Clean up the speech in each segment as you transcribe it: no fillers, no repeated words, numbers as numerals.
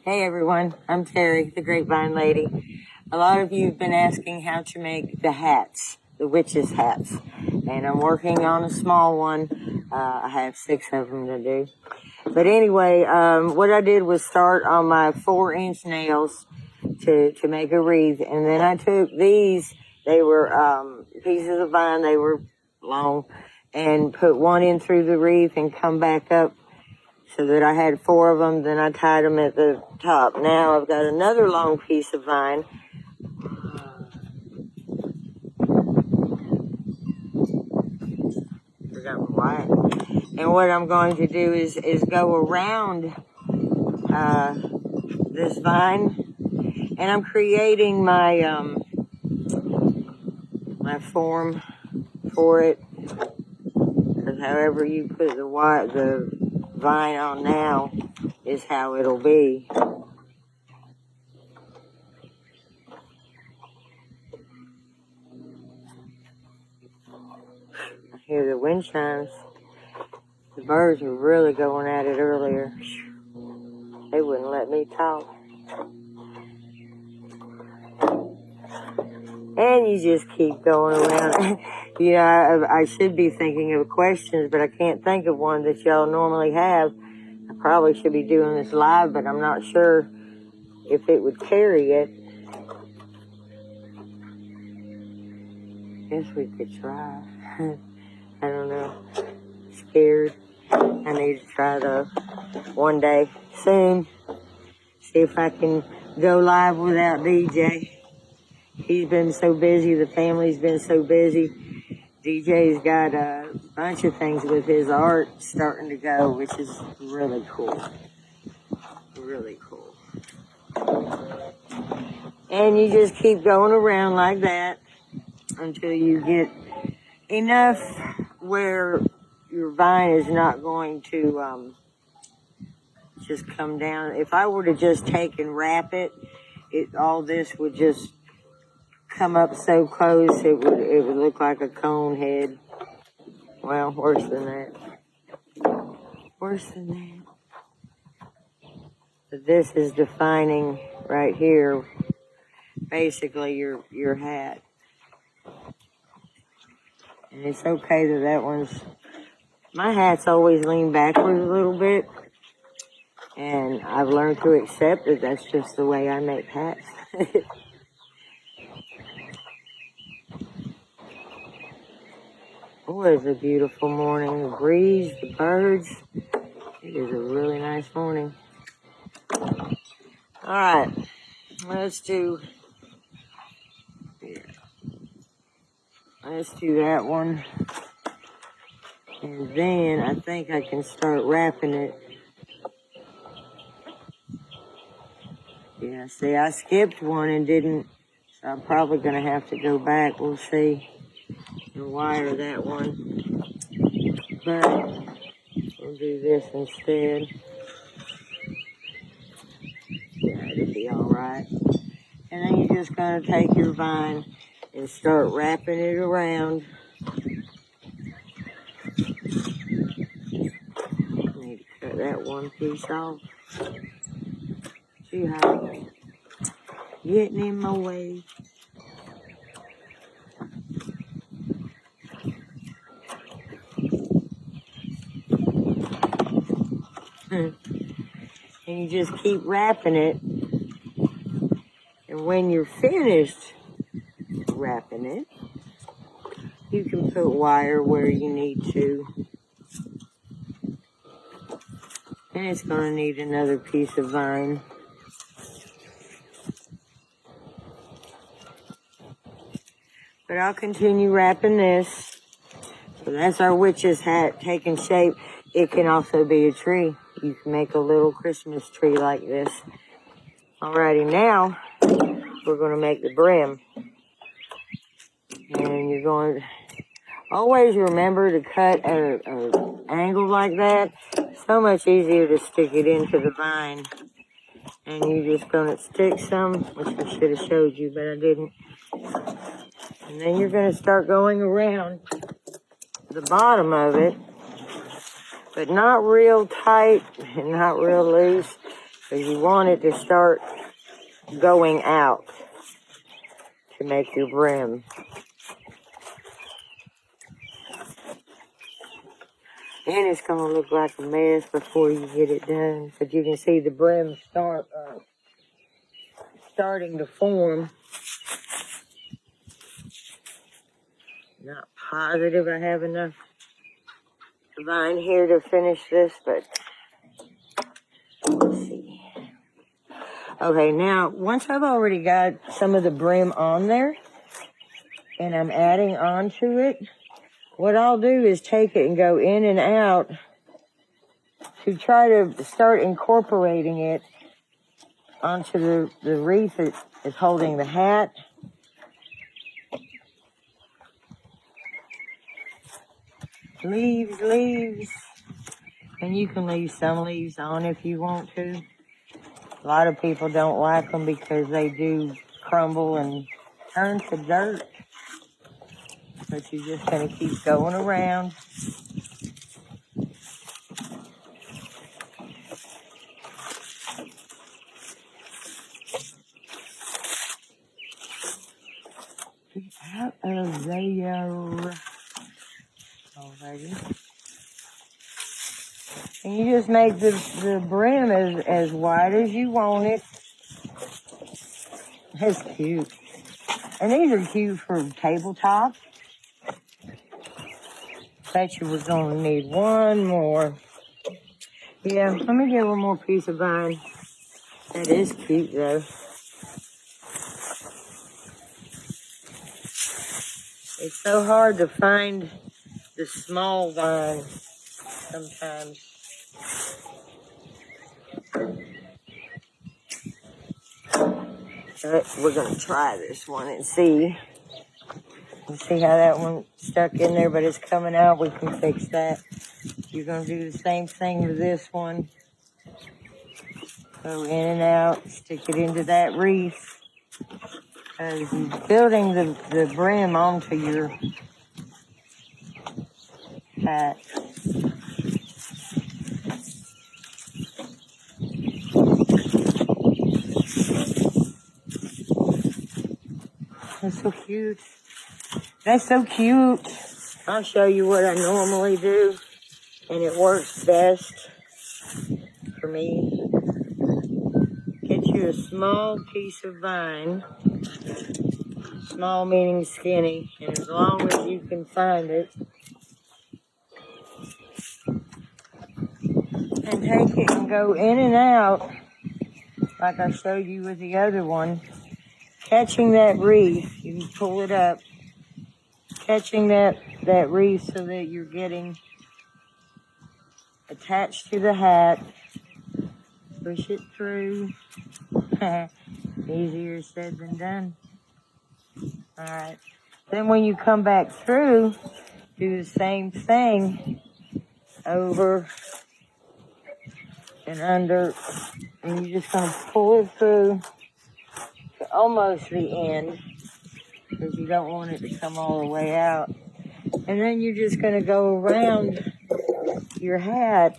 Hey everyone, I'm Terry, the Grapevine lady. A lot of you have been asking how to make the hats, the witches' hats. And I'm working on a small one. I have 6 of them to do. But anyway, what I did was start on my 4-inch nails to make a wreath. And then I took these, they were pieces of vine, they were long, and put one in through the wreath and come back up so that I had 4 of them. Then I tied them at the top. Now I've got another long piece of vine. Forgot my wire. And what I'm going to do is go around this vine, and I'm creating my my form for it. Because however you put the vine on now is how it'll be. I hear the wind chimes. The birds were really going at it earlier. They wouldn't let me talk. And you just keep going around. You know, I should be thinking of questions, but I can't think of one that y'all normally have. I probably should be doing this live, but I'm not sure if it would carry it. Guess we could try. I don't know. Scared. I need to try though one day soon. See if I can go live without DJ. He's been so busy. The family's been so busy. DJ's got a bunch of things with his art starting to go, which is really cool. Really cool. And you just keep going around like that until you get enough where your vine is not going to just come down. If I were to just take and wrap it, all this would just come up so close it would look like a cone head. Well, worse than that. Worse than that. But this is defining right here, basically your hat. And it's okay that my hats always lean backwards a little bit. And I've learned to accept that that's just the way I make hats. Oh, it's a beautiful morning. The breeze, the birds. It is a really nice morning. All right, let's do that one. And then I think I can start wrapping it. Yeah, see, I skipped one and didn't, so I'm probably going to have to go back. We'll see and wire that one. But we'll do this instead. Yeah, it'll be all right. And then you're just going to take your vine and start wrapping it around. I need to cut that one piece off. See how it's getting in my way. And you just keep wrapping it. And when you're finished wrapping it, you can put wire where you need to. And it's going to need another piece of vine. But I'll continue wrapping this. So that's our witch's hat taking shape. It can also be a tree. You can make a little Christmas tree like this. Alrighty, now we're going to make the brim. And you're going to always remember to cut at an angle like that. So much easier to stick it into the vine. And you're just going to stick some, which I should have showed you, but I didn't. And then you're going to start going around the bottom of it, but not real tight and not real loose. because you want it to start going out to make your brim. And it's going to look like a mess before you get it done. But you can see the brim starting to form. Not positive I have enough vine here to finish this, but let's see. Okay, now, once I've already got some of the brim on there, and I'm adding on to it, what I'll do is take it and go in and out to try to start incorporating it onto the wreath that is holding the hat. Leaves. And you can leave some leaves on if you want to. A lot of people don't like them because they do crumble and turn to dirt. But you're just going to keep going around. Get out of there. Alrighty. And you just make the brim as wide as you want it. That's cute. And these are cute for tabletop. Bet you we're going to need one more. Yeah, let me get one more piece of vine. That is cute, though. It's so hard to find the small vine sometimes. But we're going to try this one and see. You see how that one stuck in there, but it's coming out. We can fix that. You're going to do the same thing with this one. Go in and out, stick it into that wreath. You're building the brim onto your hat. That's so cute. That's so cute. I'll show you what I normally do, and it works best for me. Get you a small piece of vine, small meaning skinny, and as long as you can find it, and take it and go in and out, like I showed you with the other one, catching that wreath. You can pull it up, catching that wreath so that you're getting attached to the hat. Push it through. Easier said than done. Alright. Then when you come back through, do the same thing over and under. And you're just going to pull it through to almost the end, because you don't want it to come all the way out. And then you're just going to go around your hat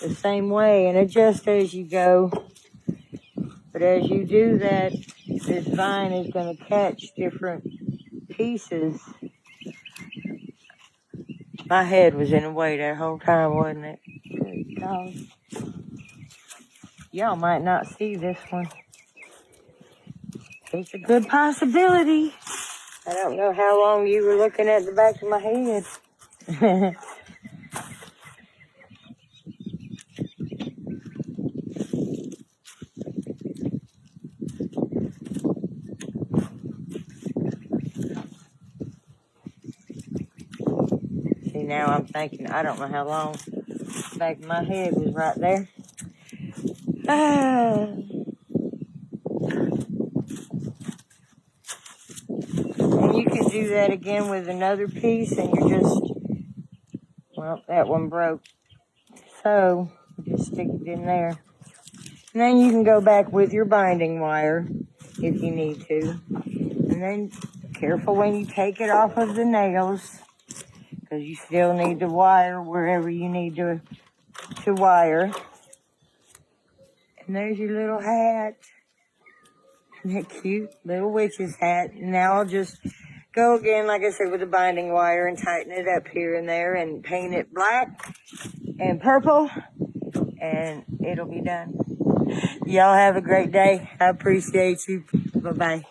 the same way and adjust as you go. But as you do that, this vine is going to catch different pieces. My head was in the way that whole time, wasn't it? Good God. Y'all might not see this one. It's a good possibility. I don't know how long you were looking at the back of my head. See, now I'm thinking, I don't know how long the back of my head was right there. And you can do that again with another piece, and you're just, well, that one broke. So, you just stick it in there. And then you can go back with your binding wire if you need to. And then, careful when you take it off of the nails, because you still need to wire wherever you need to wire. And there's your little hat. Isn't that cute? Little witch's hat. Now I'll just go again, like I said, with the binding wire and tighten it up here and there and paint it black and purple, and it'll be done. Y'all have a great day. I appreciate you. Bye-bye.